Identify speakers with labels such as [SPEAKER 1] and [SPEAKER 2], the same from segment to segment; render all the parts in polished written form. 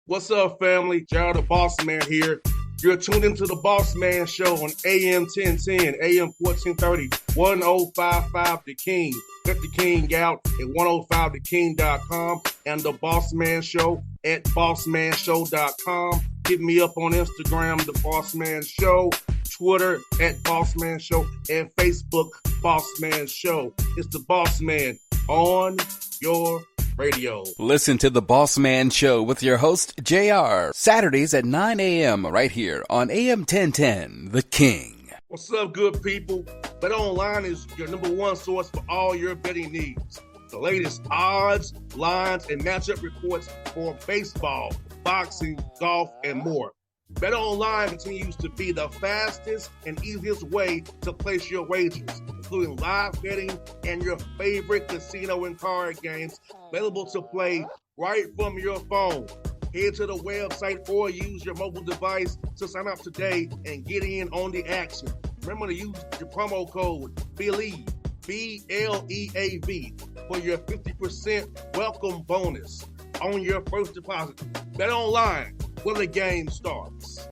[SPEAKER 1] What's up, family? Gerald the Bossman here. You're tuned into the Bossman Show on AM 1010, AM 1430, 1055 The King. Let the King out at 105theking.com and the Bossman Show at bossmanshow.com. Hit me up on Instagram, The Bossman Show, Twitter at Bossman Show, and Facebook, Bossman Show. It's the Bossman on your radio.
[SPEAKER 2] Listen to the Bossman Show with your host, JR, Saturdays at 9 a.m. right here on AM 1010, The King.
[SPEAKER 1] What's up, good people? BetOnline is your number one source for all your betting needs. The latest odds, lines, and matchup reports for baseball, boxing, golf, and more. BetOnline continues to be the fastest and easiest way to place your wagers, including live betting and your favorite casino and card games available to play right from your phone. Head to the website or use your mobile device to sign up today and get in on the action. Remember to use your promo code BELIEVE, B-L-E-A-V, for your 50% welcome bonus on your first deposit. BetOnline, where the game starts.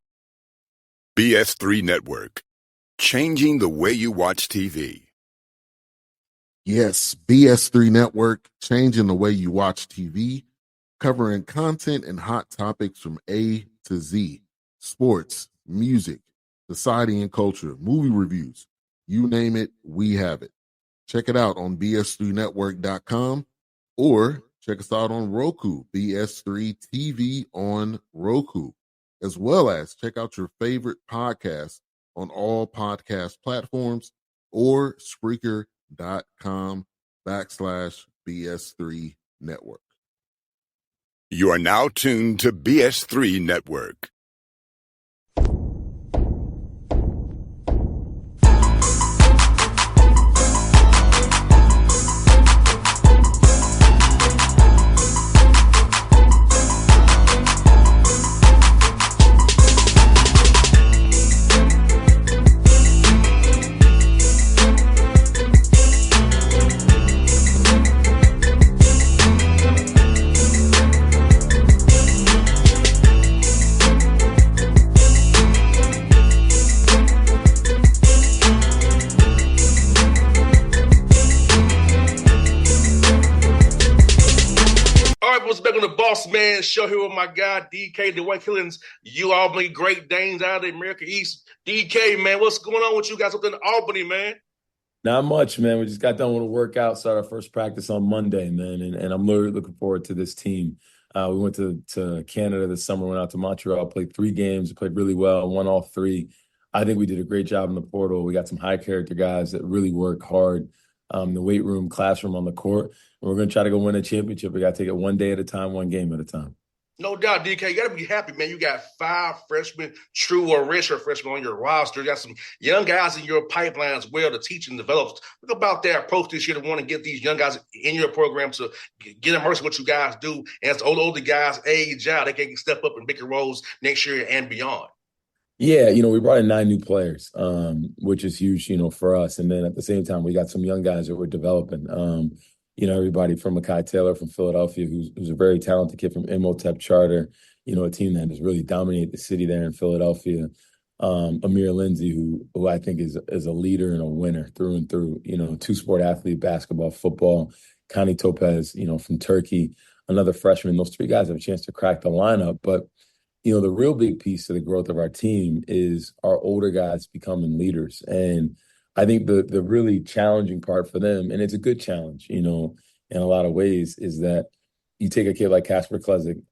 [SPEAKER 3] BS3 Network, changing the way you watch TV.
[SPEAKER 4] Yes, BS3 Network, changing the way you watch TV, covering content and hot topics from A to Z, sports, music, society and culture, movie reviews, you name it, we have it. Check it out on bs3network.com or check us out on Roku, BS3 TV on Roku, as well as check out your favorite podcasts on all podcast platforms or Spreaker.com/BS3 Network.
[SPEAKER 3] You are now tuned to BS3 Network.
[SPEAKER 1] Bossman Show here with my guy, DK, Dwayne Killings, you Albany Great Danes out of the America East. DK, man, what's going on with you guys up in Albany, man?
[SPEAKER 5] Not much, man. We just got done with a workout, started our first practice on Monday, man, and I'm really looking forward to this team. We went to Canada this summer, went out to Montreal, played 3 games, played really well, won all 3. I think we did a great job in the portal. We got some high-character guys that really work hard. The weight room, classroom, on the court. And we're going to try to go win a championship. We got to take it one day at a time, one game at a time.
[SPEAKER 1] No doubt, DK. You got to be happy, man. You got 5 freshmen, true or redshirt freshmen on your roster. You got some young guys in your pipeline as well to teach and develop. Look about that approach this year to want to get these young guys in your program to get immersed in what you guys do. And as older guys age out, they can step up in bigger roles next year and beyond.
[SPEAKER 5] Yeah, we brought in 9 new players, which is huge, for us. And then at the same time, we got some young guys that we're developing. Everybody from Mekhi Taylor from Philadelphia, who's a very talented kid from Imhotep Charter, a team that has really dominated the city there in Philadelphia. Amir Lindsay, who I think is a leader and a winner through and through, 2-sport athlete, basketball, football. Connie Topez, from Turkey, another freshman. Those 3 guys have a chance to crack the lineup, but the real big piece to the growth of our team is our older guys becoming leaders. And I think the really challenging part for them, and it's a good challenge, in a lot of ways, is that you take a kid like Casper Klesic,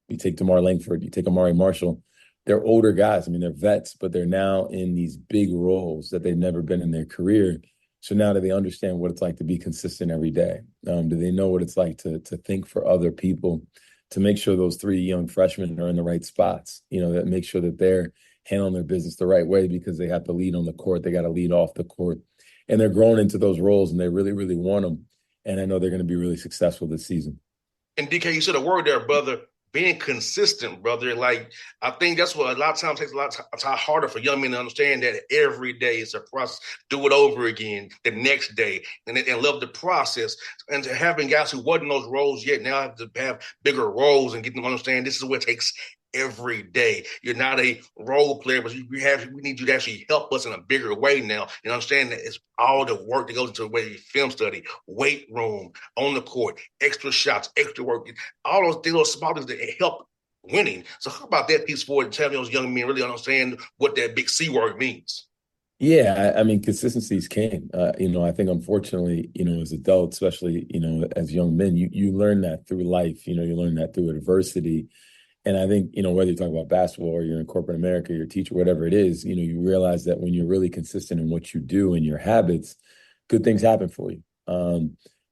[SPEAKER 5] you take DeMar Langford, you take Amari Marshall. They're older guys. I mean, they're vets, but they're now in these big roles that they've never been in their career. So now do they understand what it's like to be consistent every day? Do they know what it's like to think for other people? To make sure those 3 young freshmen are in the right spots, that make sure that they're handling their business the right way, because they have to lead on the court. They got to lead off the court, and they're growing into those roles, and they really, really want them. And I know they're going to be really successful this season.
[SPEAKER 1] And DK, you said a word there, brother, being consistent, brother. Like, I think that's what a lot of times takes a lot of time harder for young men to understand that every day is a process. Do it over again the next day and love the process. And to having guys who wasn't those roles yet now have to have bigger roles and get them to understand this is what it takes every day. You're not a role player, but we need you to actually help us in a bigger way now. And understand that it's all the work that goes into whether you film study, weight room, on the court, extra shots, extra work, all those small things that help winning. So how about that piece for telling those young men really understand what that big C word means?
[SPEAKER 5] Yeah, I mean, consistency is king. I think unfortunately, as adults, especially, as young men, you learn that through life. You learn that through adversity. And I think, whether you talk about basketball or you're in corporate America, you're a teacher, whatever it is, you realize that when you're really consistent in what you do and your habits, good things happen for you.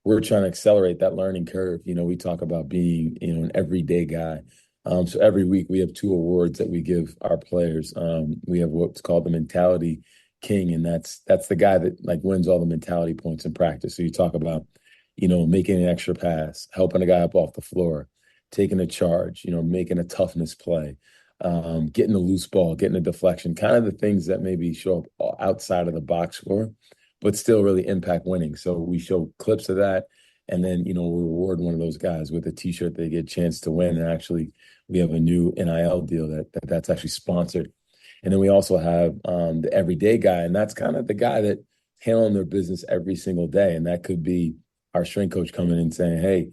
[SPEAKER 5] We're trying to accelerate that learning curve. We talk about being, an everyday guy. So every week we have 2 awards that we give our players. We have what's called the Mentality King, and that's the guy that like wins all the mentality points in practice. So you talk about, making an extra pass, helping a guy up off the floor, taking a charge, making a toughness play, getting a loose ball, getting a deflection, kind of the things that maybe show up outside of the box score, but still really impact winning. So we show clips of that. And then, we reward one of those guys with a T-shirt they get a chance to win. And actually, we have a new NIL deal that's actually sponsored. And then we also have the everyday guy. And that's kind of the guy that handling their business every single day. And that could be our strength coach coming in and saying, hey,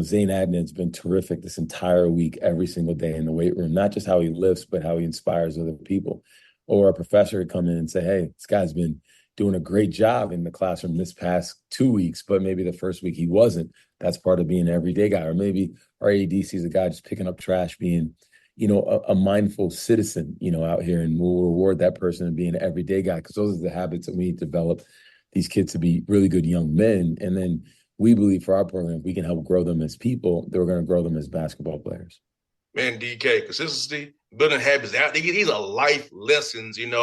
[SPEAKER 5] Zane Adnan's been terrific this entire week, every single day in the weight room, not just how he lifts, but how he inspires other people. Or a professor would come in and say, hey, this guy's been doing a great job in the classroom this past 2 weeks, but maybe the first week he wasn't. That's part of being an everyday guy. Or maybe our AD sees a guy just picking up trash, being, a mindful citizen, out here, and we'll reward that person and being an everyday guy, because those are the habits that we need to develop these kids to be really good young men. And then we believe for our program, if we can help grow them as people, that we're going to grow them as basketball players.
[SPEAKER 1] Man, DK, consistency, building habits, these are life lessons, And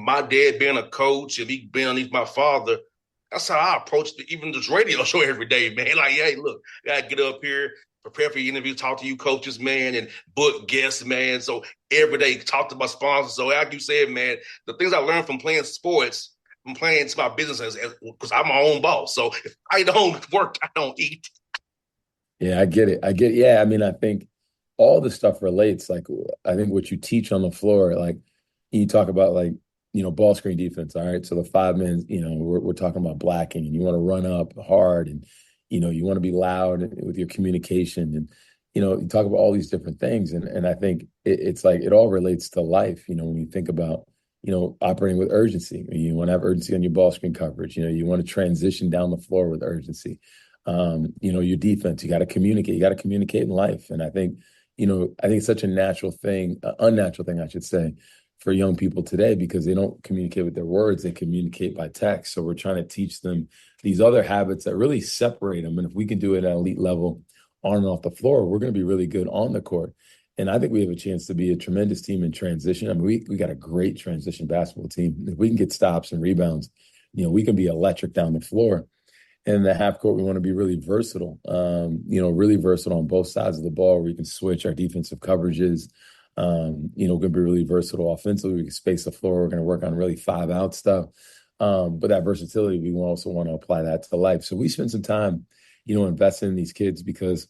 [SPEAKER 1] my dad being a coach and me being underneath my father, that's how I approach even this radio show every day, man. Like, hey, look, I got to get up here, prepare for your interview, talk to you coaches, man, and book guests, man. So every day, talk to my sponsors. So like you said, man, the things I learned from playing sports, I'm playing to my business because I'm my own boss. So if I don't work, I don't eat.
[SPEAKER 5] Yeah, I get it. Yeah, I mean, I think all the stuff relates. Like, I think what you teach on the floor, like you talk about, like, ball screen defense. All right. So the 5 men, we're talking about blacking, and you want to run up hard, and, you want to be loud with your communication, and, you talk about all these different things. And I think it's like, it all relates to life. When you think about, operating with urgency, you want to have urgency on your ball screen coverage. You want to transition down the floor with urgency. Your defense, you got to communicate in life. And I think it's such a natural thing, unnatural thing, I should say, for young people today, because they don't communicate with their words, they communicate by text. So we're trying to teach them these other habits that really separate them. And if we can do it at an elite level on and off the floor, we're going to be really good on the court. And I think we have a chance to be a tremendous team in transition. I mean, we got a great transition basketball team. If we can get stops and rebounds, we can be electric down the floor. And in the half court, we want to be really versatile, really versatile on both sides of the ball, where we can switch our defensive coverages. We're going to be really versatile offensively. We can space the floor. We're going to work on really 5-out stuff. But that versatility, we also want to apply that to life. So we spend some time, investing in these kids because,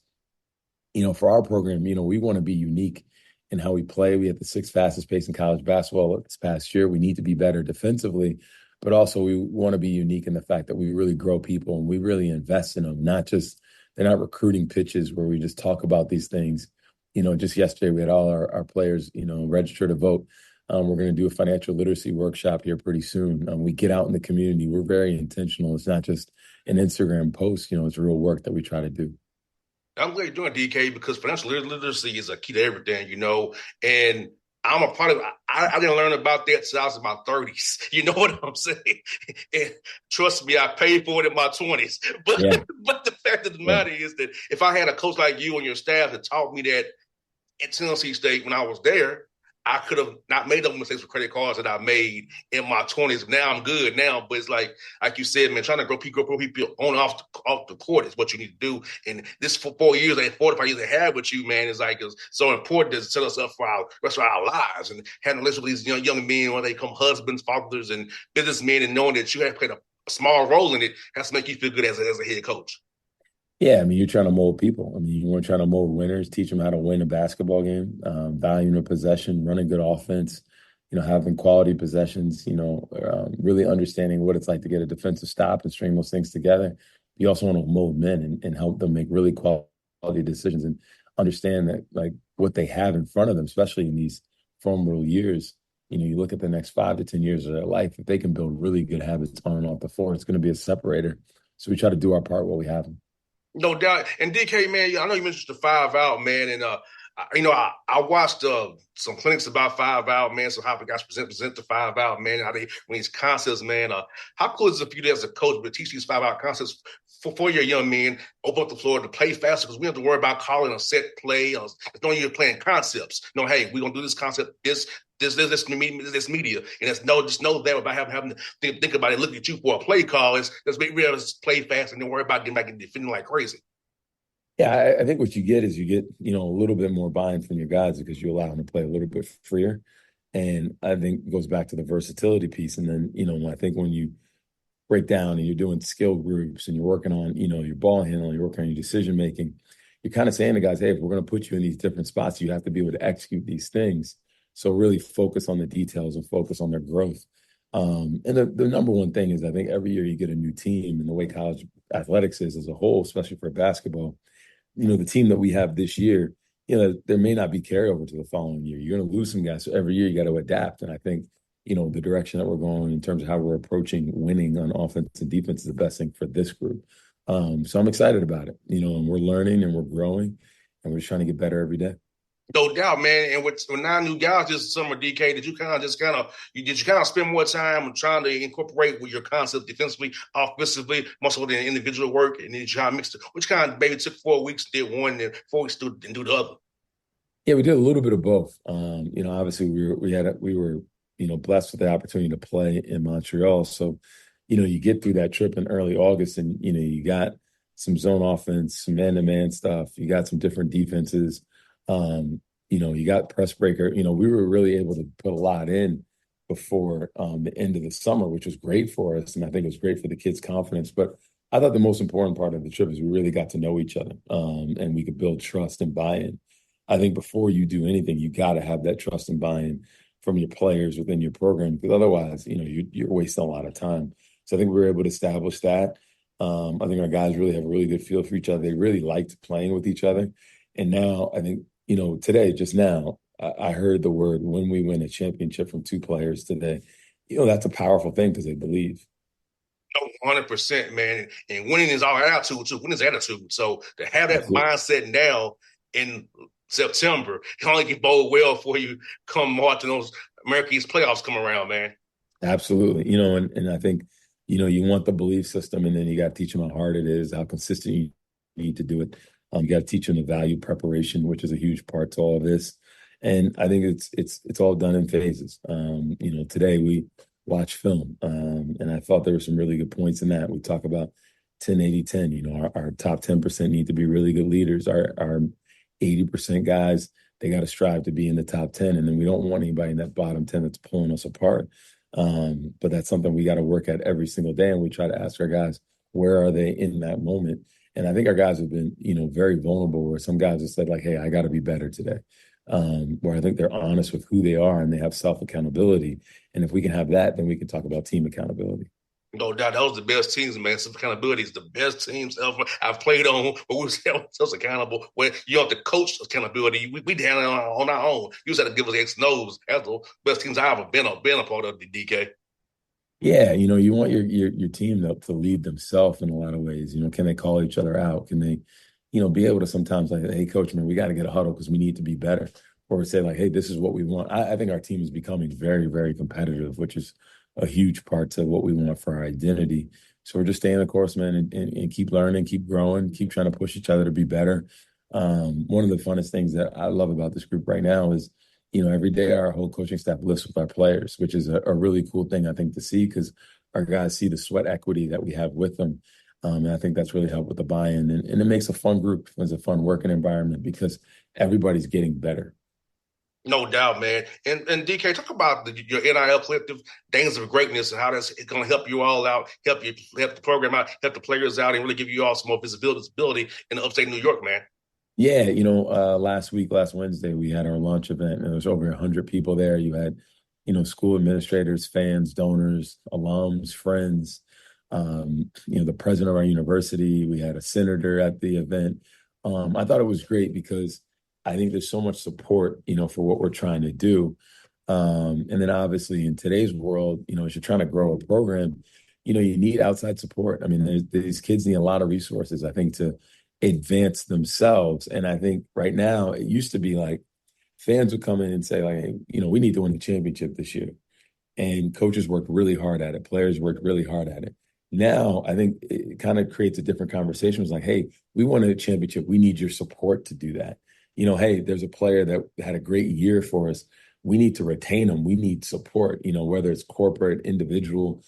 [SPEAKER 5] for our program, we want to be unique in how we play. We have the 6th fastest pace in college basketball this past year. We need to be better defensively, but also we want to be unique in the fact that we really grow people and we really invest in them. They're not recruiting pitches where we just talk about these things. Just yesterday we had all our players, register to vote. We're going to do a financial literacy workshop here pretty soon. We get out in the community. We're very intentional. It's not just an Instagram post. It's real work that we try to do.
[SPEAKER 1] I'm glad you're doing DK, because financial literacy is a key to everything, and I'm a part of it. I didn't learn about that until I was in my 30s. You know what I'm saying? And trust me, I paid for it in my 20s. But but the fact of the matter is that if I had a coach like you and your staff that taught me that at Tennessee State when I was there, I could have not made those mistakes with credit cards that I made in my 20s. Now I'm good now, but it's like you said, man, trying to grow people on off the court is what you need to do. And this for 4 years, 45 years they had with you, man, is like it's so important to set us up for our rest of our lives and having a relationship with these young men when they become husbands, fathers, and businessmen, and knowing that you have played a small role in it has to make you feel good as a head coach.
[SPEAKER 5] Yeah, I mean, you're trying to mold people. I mean, you weren't trying to mold winners, teach them how to win a basketball game, valuing a possession, running good offense, having quality possessions, really understanding what it's like to get a defensive stop and string those things together. You also want to mold men and help them make really quality decisions and understand that, like, what they have in front of them, especially in these formative years. You look at the next 5 to 10 years of their life, if they can build really good habits on and off the floor, it's going to be a separator. So we try to do our part while we have them.
[SPEAKER 1] No doubt. And DK, man, I know you mentioned the 5-out, man, and I watched some clinics about 5-out, man. So how the guys present the 5-out, man. How they when these concepts, man. How cool is it for you as a coach to teach these 5-out concepts for your young men, open up the floor to play faster, because we don't have to worry about calling a set play. Or knowing you're playing concepts. Hey, we're gonna do this concept, this media, and just know that without having to think about it, look at you for a play call. Let's make real, play fast, and then worry about getting back and defending like crazy.
[SPEAKER 5] Yeah, I think what you get is a little bit more buy-in from your guys because you allow them to play a little bit freer. And I think it goes back to the versatility piece. And then, I think when you break down and you're doing skill groups and you're working on, your ball handling, you're working on your decision-making, you're kind of saying to guys, hey, if we're going to put you in these different spots, you have to be able to execute these things. So really focus on the details and focus on their growth. And the number one thing is I think every year you get a new team, and the way college athletics is as a whole, especially for basketball, the team that we have this year, there may not be carryover to the following year. You're going to lose some guys. So every year you got to adapt. And I think, the direction that we're going in terms of how we're approaching winning on offense and defense is the best thing for this group. So I'm excited about it, and we're learning and we're growing and we're just trying to get better every day.
[SPEAKER 1] No doubt, man. And with 9 new guys this summer, DK, did you kind of spend more time trying to incorporate with your concept defensively, offensively, most of the individual work, and then you try to mix it? Which kind of maybe took 4 weeks, did one, and 4 weeks and do the other?
[SPEAKER 5] Yeah, we did a little bit of both. Obviously we were blessed with the opportunity to play in Montreal. So, you get through that trip in early August, and you got some zone offense, some man-to-man stuff. You got some different defenses. You got press breaker. We were really able to put a lot in before the end of the summer, which was great for us. And I think it was great for the kids' confidence. But I thought the most important part of the trip is we really got to know each other, and we could build trust and buy-in. I think before you do anything, you got to have that trust and buy-in from your players within your program, because otherwise, you're wasting a lot of time. So I think we were able to establish that. I think our guys really have a really good feel for each other. They really liked playing with each other. And now I think, today, just now, I heard the word when we win a championship from 2 players today. That's a powerful thing because they believe.
[SPEAKER 1] 100%, man. And winning is our attitude, too. Winning is attitude. So to have that mindset now in September can only get bode well for you come March and those American East playoffs come around, man.
[SPEAKER 5] Absolutely. And I think, you want the belief system, and then you got to teach them how hard it is, how consistent you need to do it. You got to teach them the value preparation, which is a huge part to all of this. And I think it's all done in phases. Today we watch film, and I thought there were some really good points in that. We talk about 10-80-10. Our top 10% need to be really good leaders. Our 80% guys, they got to strive to be in the top 10. And then we don't want anybody in that bottom 10 that's pulling us apart. But that's something we got to work at every single day. And we try to ask our guys, where are they in that moment? And I think our guys have been, very vulnerable, where some guys have said, like, hey, I got to be better today. Where I think they're honest with who they are and they have self-accountability. And if we can have that, then we can talk about team accountability.
[SPEAKER 1] No doubt, those are the best teams, man. Self-accountability is the best teams ever I've played on, but we were ourselves accountable. Where you have to coach accountability. We did it on our own. You just had to give us X and O's. That's the best teams I've ever been a part of, the DK.
[SPEAKER 5] Yeah, you want your team to lead themselves in a lot of ways. Can they call each other out? Can they, be able to sometimes, like, hey, coach, man, we got to get a huddle because we need to be better. Or say, like, hey, this is what we want. I think our team is becoming very, very competitive, which is a huge part to what we want for our identity. So we're just staying the course, man, and keep learning, keep growing, keep trying to push each other to be better. One of the funnest things that I love about this group right now is, every day our whole coaching staff lifts with our players, which is a really cool thing, I think, to see because our guys see the sweat equity that we have with them. And I think that's really helped with the buy-in. And it makes a fun group. It's a fun working environment because everybody's getting better.
[SPEAKER 1] No doubt, man. And DK, talk about your NIL collective, Days of Greatness, and how that's going to help you all out, help the program out, help the players out, and really give you all some more visibility in the upstate New York, man.
[SPEAKER 5] Yeah, last Wednesday, we had our launch event, and there was over 100 people there. You had, school administrators, fans, donors, alums, friends, the president of our university. We had a senator at the event. I thought it was great because I think there's so much support, for what we're trying to do. And then obviously in today's world, as you're trying to grow a program, you need outside support. I mean, these kids need a lot of resources, I think, to advance themselves. And I think right now it used to be like fans would come in and say, like, hey, we need to win the championship this year. And coaches worked really hard at it. Players worked really hard at it. Now, I think it kind of creates a different conversation. It's like, hey, we won a championship. We need your support to do that. Hey, there's a player that had a great year for us. We need to retain them. We need support, whether it's corporate, individual.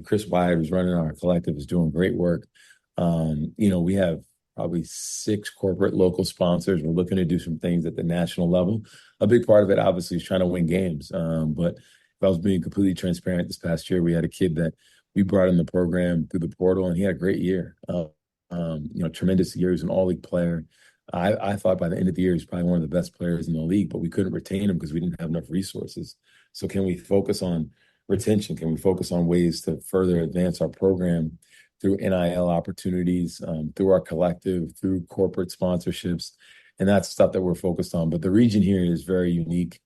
[SPEAKER 5] Chris Wyatt, who's running our collective, is doing great work. We have probably 6 corporate local sponsors. We're looking to do some things at the national level. A big part of it, obviously, is trying to win games. But if I was being completely transparent, this past year, we had a kid that we brought in the program through the portal, and he had a great year. Tremendous year. He's an all-league player. I thought by the end of the year, he's probably one of the best players in the league, but we couldn't retain him because we didn't have enough resources. So can we focus on retention? Can we focus on ways to further advance our program through NIL opportunities, through our collective, through corporate sponsorships? And that's stuff that we're focused on. But the region here is very unique.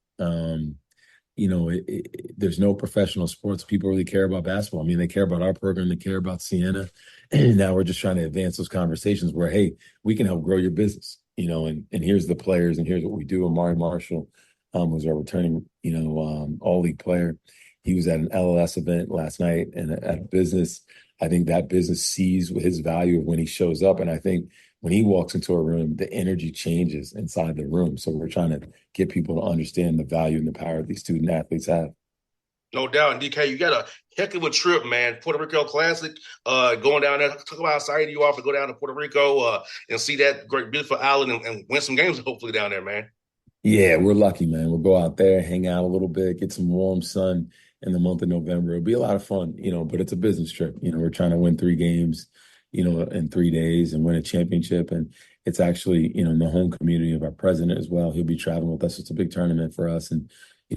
[SPEAKER 5] There's no professional sports. People really care about basketball. I mean, they care about our program. They care about Siena. And now we're just trying to advance those conversations where, hey, we can help grow your business, and here's the players and here's what we do. Amari Marshall was our returning, all-league player. He was at an LLS event last night and at a business. I think that business sees his value of when he shows up. And I think when he walks into a room, the energy changes inside the room. So we're trying to get people to understand the value and the power these student athletes have.
[SPEAKER 1] No doubt. And DK, you got a heck of a trip, man. Puerto Rico Classic, going down there. Talk about how excited you are to go down to Puerto Rico and see that great, beautiful island and win some games hopefully down there, man.
[SPEAKER 5] Yeah, we're lucky, man. We'll go out there, hang out a little bit, get some warm sun in the month of November. It'll be a lot of fun, but it's a business trip. We're trying to win 3 games, in 3 days and win a championship. And it's actually, in the home community of our president as well. He'll be traveling with us. It's a big tournament for us. And,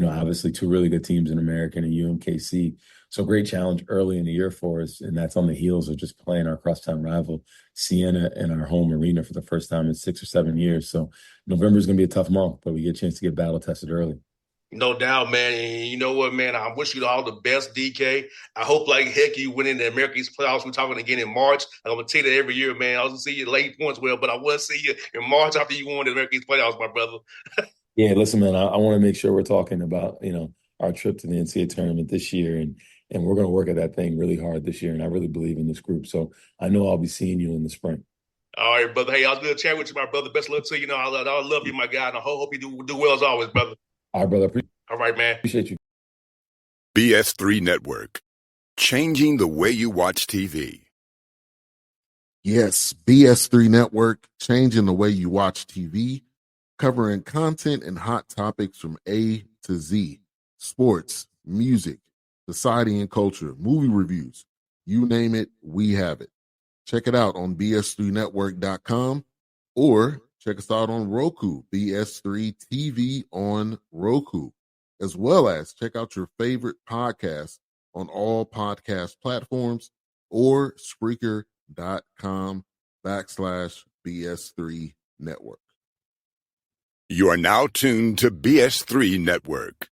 [SPEAKER 5] obviously 2 really good teams in American and UMKC. So great challenge early in the year for us. And that's on the heels of just playing our crosstown rival, Siena, in our home arena for the first time in 6 or 7 years. So November is going to be a tough month, but we get a chance to get battle tested early.
[SPEAKER 1] No doubt, man. And you know what, man? I wish you all the best, DK. I hope like heck you win in the American East playoffs. We're talking again in March. I'm going to tell you that every year, man. I was going to see you late points, but I will see you in March after you won the American East playoffs, my brother.
[SPEAKER 5] Yeah, listen, man, I want to make sure we're talking about, our trip to the NCAA tournament this year. And we're going to work at that thing really hard this year. And I really believe in this group. So I know I'll be seeing you in the spring.
[SPEAKER 1] All right, brother. Hey, I was going to chat with you, my brother. Best of luck to you. I love you, my guy. And I hope you do well as always, brother.
[SPEAKER 5] All right, brother.
[SPEAKER 1] All right, man.
[SPEAKER 5] Appreciate you.
[SPEAKER 3] BS3 Network. Changing the way you watch TV.
[SPEAKER 4] Yes, BS3 Network, changing the way you watch TV, covering content and hot topics from A to Z. Sports, music, society and culture, movie reviews. You name it, we have it. Check it out on bs3network.com or check us out on Roku, BS3 TV on Roku, as well as check out your favorite podcasts on all podcast platforms or Spreaker.com/BS3 Network.
[SPEAKER 3] You are now tuned to BS3 Network.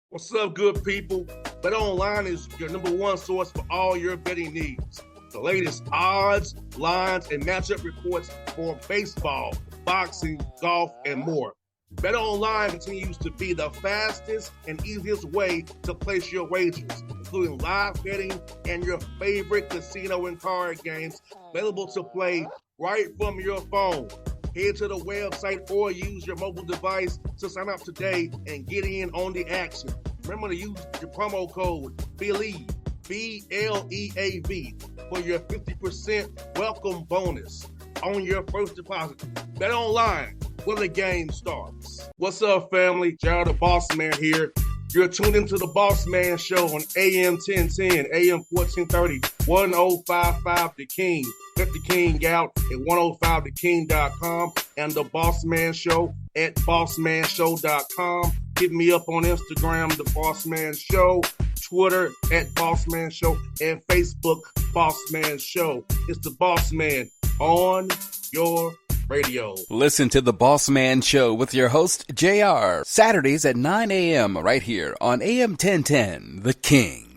[SPEAKER 1] What's up, good people? Bet Online is your #1 source for all your betting needs. The latest odds, lines, and matchup reports for baseball, boxing, golf, and more. Bet Online continues to be the fastest and easiest way to place your wagers, including live betting and your favorite casino and card games available to play right from your phone. Head to the website or use your mobile device to sign up today and get in on the action. Remember to use your promo code BELIEVE, BLEAV, for your 50% welcome bonus on your first deposit. Bet online when the game starts. What's up, family? Jared the Bossman here. You're tuned into the Bossman Show on AM 1010, AM 1430, 1055 The King. Let the King out at 105theking.com and the Bossman Show at bossmanshow.com. Hit me up on Instagram, The Bossman Show, Twitter at Bossman Show, and Facebook, Bossman Show. It's the Bossman on your radio.
[SPEAKER 2] Listen to the Bossman Show with your host, JR, Saturdays at 9 a.m. right here on AM 1010, The King.